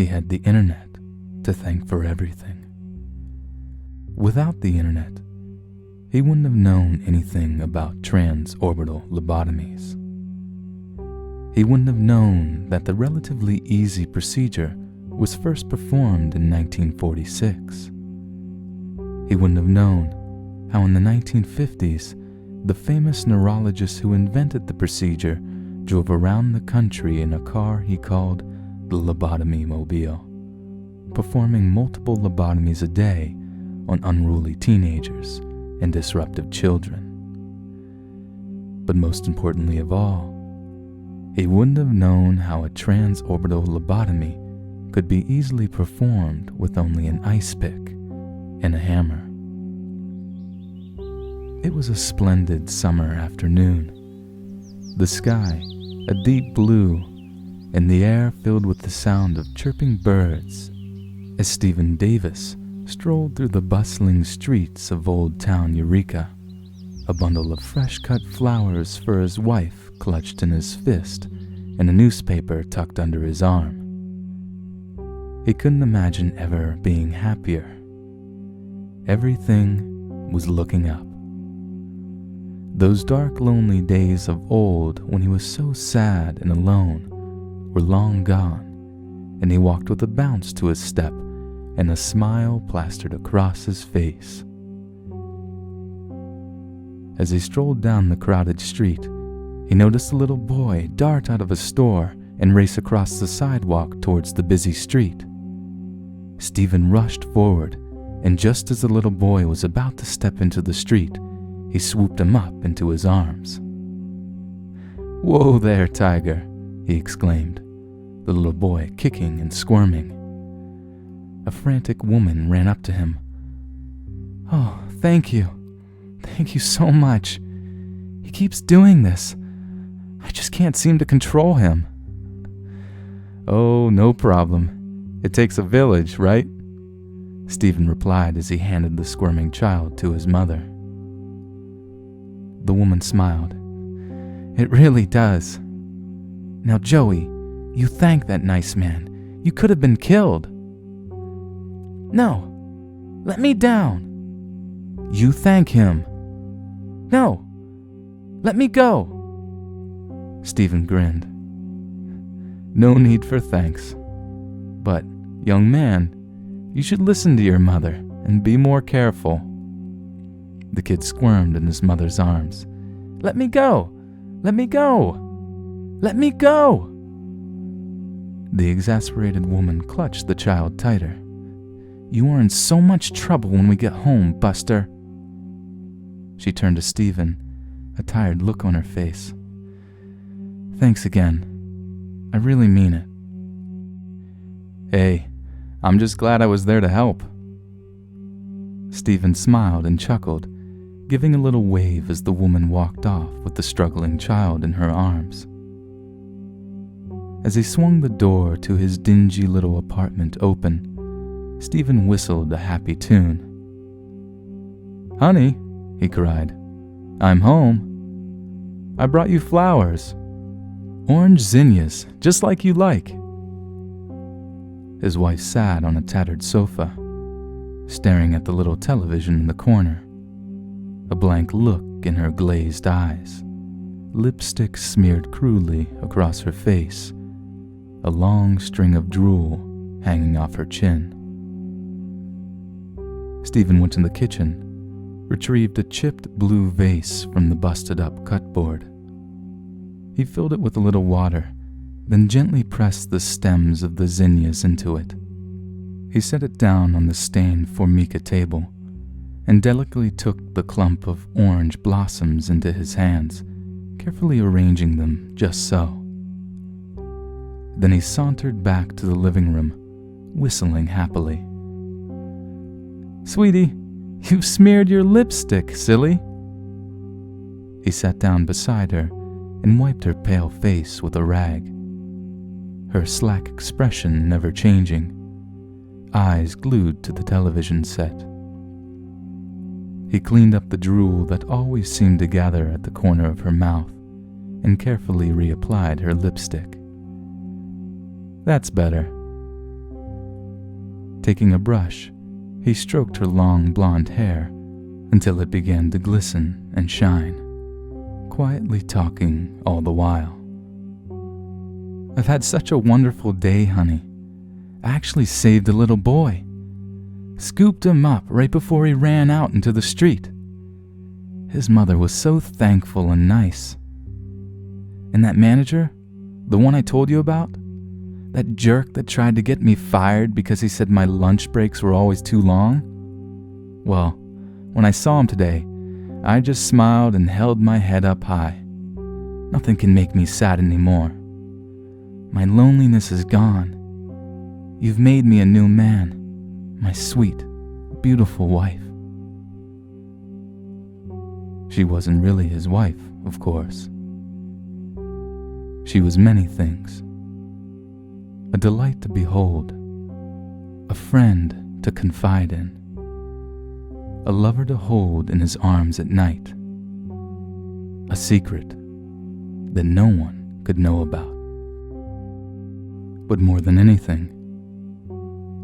he had the internet to thank for everything. Without the internet, he wouldn't have known anything about transorbital lobotomies. He wouldn't have known that the relatively easy procedure was first performed in 1946. He wouldn't have known how in the 1950s, the famous neurologist who invented the procedure drove around the country in a car he called the lobotomy mobile, performing multiple lobotomies a day on unruly teenagers and disruptive children. But most importantly of all, he wouldn't have known how a transorbital lobotomy could be easily performed with only an ice pick and a hammer. It was a splendid summer afternoon. The sky a deep blue, and the air filled with the sound of chirping birds as Stephen Davis strolled through the bustling streets of Old Town Eureka, a bundle of fresh-cut flowers for his wife clutched in his fist and a newspaper tucked under his arm. He couldn't imagine ever being happier. Everything was looking up. Those dark, lonely days of old when he was so sad and alone were long gone, and he walked with a bounce to his step and a smile plastered across his face. As he strolled down the crowded street, he noticed a little boy dart out of a store and race across the sidewalk towards the busy street. Stephen rushed forward, and just as the little boy was about to step into the street, he swooped him up into his arms. "Whoa there, Tiger," he exclaimed, the little boy kicking and squirming. A frantic woman ran up to him. "Oh, thank you. Thank you so much. He keeps doing this. I just can't seem to control him." "Oh, no problem. It takes a village, right?" Stephen replied as he handed the squirming child to his mother. The woman smiled. "It really does. Now, Joey, you thank that nice man. You could have been killed." "No, let me down." "You thank him." "No, let me go." Stephen grinned. "No need for thanks. But, young man, you should listen to your mother and be more careful." The kid squirmed in his mother's arms. "Let me go! Let me go! Let me go!" The exasperated woman clutched the child tighter. "You are in so much trouble when we get home, Buster." She turned to Stephen, a tired look on her face. "Thanks again. I really mean it." "Hey, I'm just glad I was there to help." Stephen smiled and chuckled, giving a little wave as the woman walked off with the struggling child in her arms. As he swung the door to his dingy little apartment open, Stephen whistled a happy tune. "Honey," he cried, "I'm home. I brought you flowers. Orange zinnias, just like you like." His wife sat on a tattered sofa, staring at the little television in the corner, a blank look in her glazed eyes, lipstick smeared cruelly across her face, a long string of drool hanging off her chin. Stephen went in the kitchen, retrieved a chipped blue vase from the busted-up cutboard. He filled it with a little water, then gently pressed the stems of the zinnias into it. He set it down on the stained formica table and delicately took the clump of orange blossoms into his hands, carefully arranging them just so. Then he sauntered back to the living room, whistling happily. "Sweetie, you've smeared your lipstick, silly." He sat down beside her and wiped her pale face with a rag, her slack expression never changing, eyes glued to the television set. He cleaned up the drool that always seemed to gather at the corner of her mouth and carefully reapplied her lipstick. "That's better. Taking a brush, he stroked her long blonde hair until it began to glisten and shine, quietly talking all the while. "I've had such a wonderful day, honey. I actually saved a little boy. Scooped him up right before he ran out into the street. His mother was so thankful and nice. And that manager, the one I told you about, that jerk that tried to get me fired because he said my lunch breaks were always too long? Well, when I saw him today, I just smiled and held my head up high. Nothing can make me sad anymore. My loneliness is gone. You've made me a new man, my sweet, beautiful wife." She wasn't really his wife, of course. She was many things. A delight to behold, a friend to confide in, a lover to hold in his arms at night, a secret that no one could know about. But more than anything,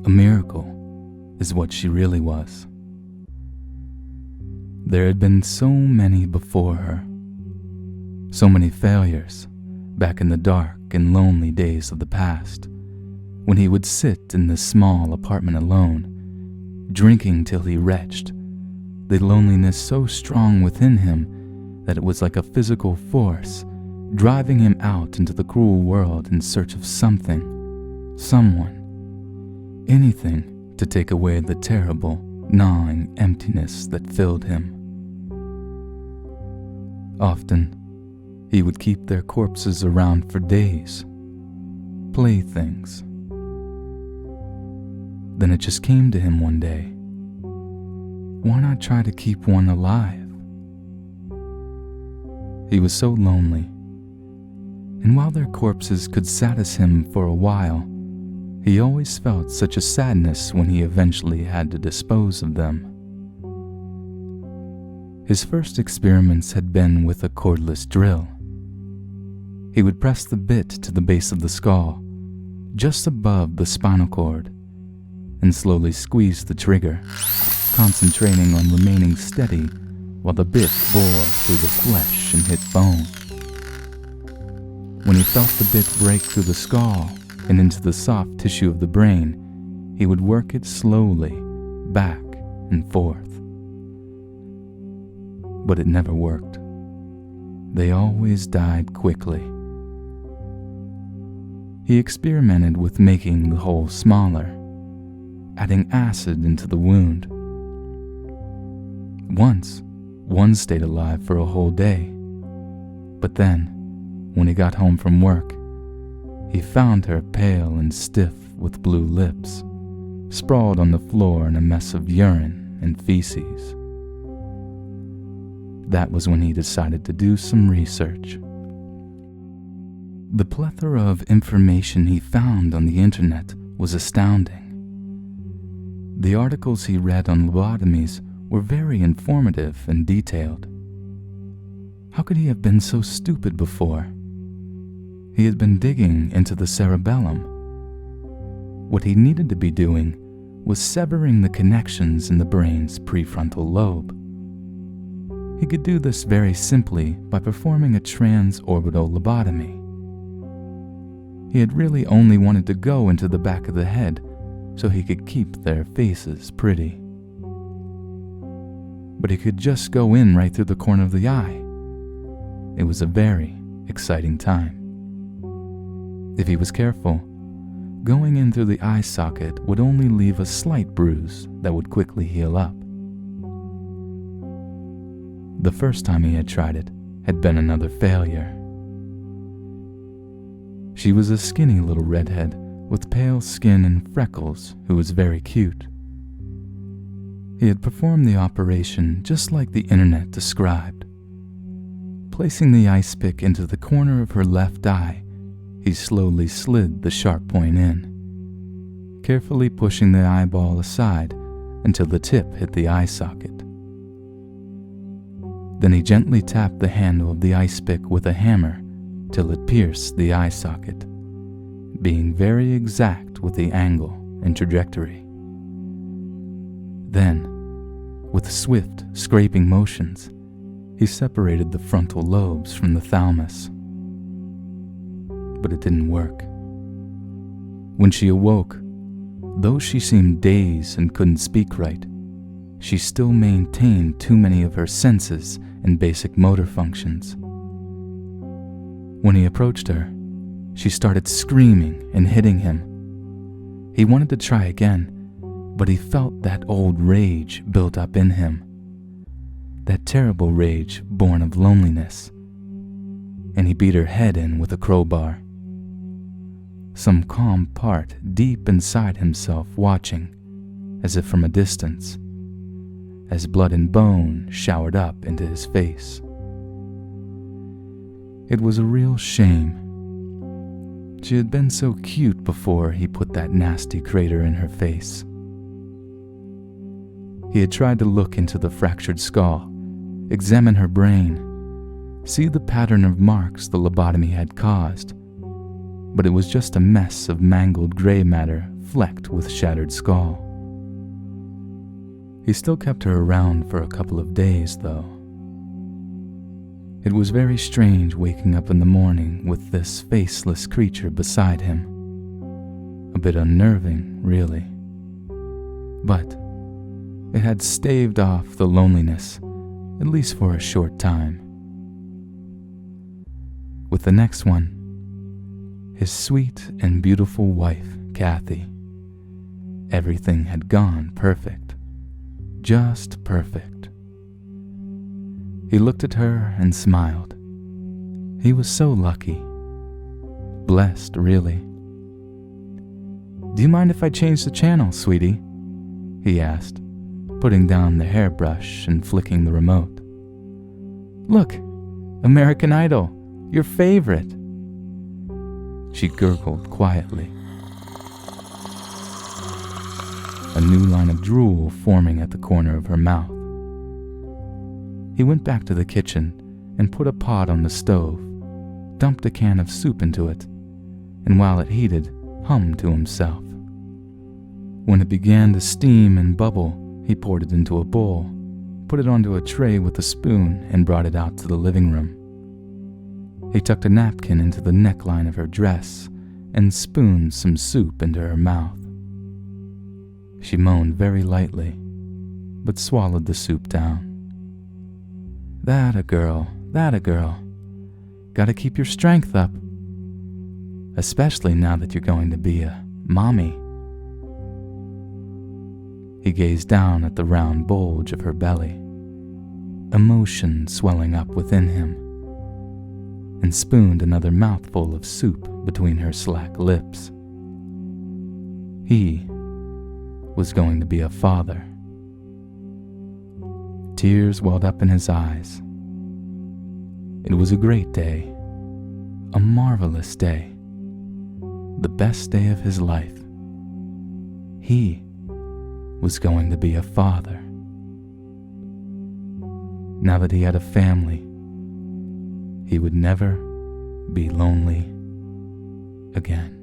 a miracle is what she really was. There had been so many before her, so many failures back in the dark and lonely days of the past, when he would sit in this small apartment alone, drinking till he retched, the loneliness so strong within him that it was like a physical force driving him out into the cruel world in search of something, someone, anything to take away the terrible, gnawing emptiness that filled him. Often, he would keep their corpses around for days, playthings. Then it just came to him one day. Why not try to keep one alive? He was so lonely, and while their corpses could satisfy him for a while, he always felt such a sadness when he eventually had to dispose of them. His first experiments had been with a cordless drill. He would press the bit to the base of the skull, just above the spinal cord, and slowly squeeze the trigger, concentrating on remaining steady while the bit bore through the flesh and hit bone. When he felt the bit break through the skull and into the soft tissue of the brain, he would work it slowly back and forth. But it never worked. They always died quickly. He experimented with making the hole smaller, adding acid into the wound. Once, one stayed alive for a whole day. But then, when he got home from work, he found her pale and stiff with blue lips, sprawled on the floor in a mess of urine and feces. That was when he decided to do some research. The plethora of information he found on the internet was astounding. The articles he read on lobotomies were very informative and detailed. How could he have been so stupid before? He had been digging into the cerebellum. What he needed to be doing was severing the connections in the brain's prefrontal lobe. He could do this very simply by performing a transorbital lobotomy. He had really only wanted to go into the back of the head so he could keep their faces pretty. But he could just go in right through the corner of the eye. It was a very exciting time. If he was careful, going in through the eye socket would only leave a slight bruise that would quickly heal up. The first time he had tried it had been another failure. She was a skinny little redhead with pale skin and freckles who was very cute. He had performed the operation just like the internet described. Placing the ice pick into the corner of her left eye, he slowly slid the sharp point in, carefully pushing the eyeball aside until the tip hit the eye socket. Then he gently tapped the handle of the ice pick with a hammer till it pierced the eye socket, being very exact with the angle and trajectory. Then, with swift, scraping motions, he separated the frontal lobes from the thalamus. But it didn't work. When she awoke, though she seemed dazed and couldn't speak right, she still maintained too many of her senses and basic motor functions. When he approached her, she started screaming and hitting him. He wanted to try again, but he felt that old rage built up in him, that terrible rage born of loneliness, and he beat her head in with a crowbar. Some calm part deep inside himself watching, as if from a distance, as blood and bone showered up into his face. It was a real shame. She had been so cute before he put that nasty crater in her face. He had tried to look into the fractured skull, examine her brain, see the pattern of marks the lobotomy had caused, but it was just a mess of mangled gray matter flecked with shattered skull. He still kept her around for a couple of days, though. It was very strange waking up in the morning with this faceless creature beside him. A bit unnerving, really. But it had staved off the loneliness, at least for a short time. With the next one, his sweet and beautiful wife, Kathy, everything had gone perfect. Just perfect. He looked at her and smiled. He was so lucky. Blessed, really. "Do you mind if I change the channel, sweetie?" he asked, putting down the hairbrush and flicking the remote. "Look, American Idol, your favorite." She gurgled quietly, a new line of drool forming at the corner of her mouth. He went back to the kitchen and put a pot on the stove, dumped a can of soup into it, and while it heated, hummed to himself. When it began to steam and bubble, he poured it into a bowl, put it onto a tray with a spoon, and brought it out to the living room. He tucked a napkin into the neckline of her dress and spooned some soup into her mouth. She moaned very lightly, but swallowed the soup down. That a girl. Gotta keep your strength up. Especially now that you're going to be a mommy. He gazed down at the round bulge of her belly, emotion swelling up within him, and spooned another mouthful of soup between her slack lips. He was going to be a father. Tears welled up in his eyes. It was a great day, a marvelous day, the best day of his life. He was going to be a father. Now that he had a family, he would never be lonely again.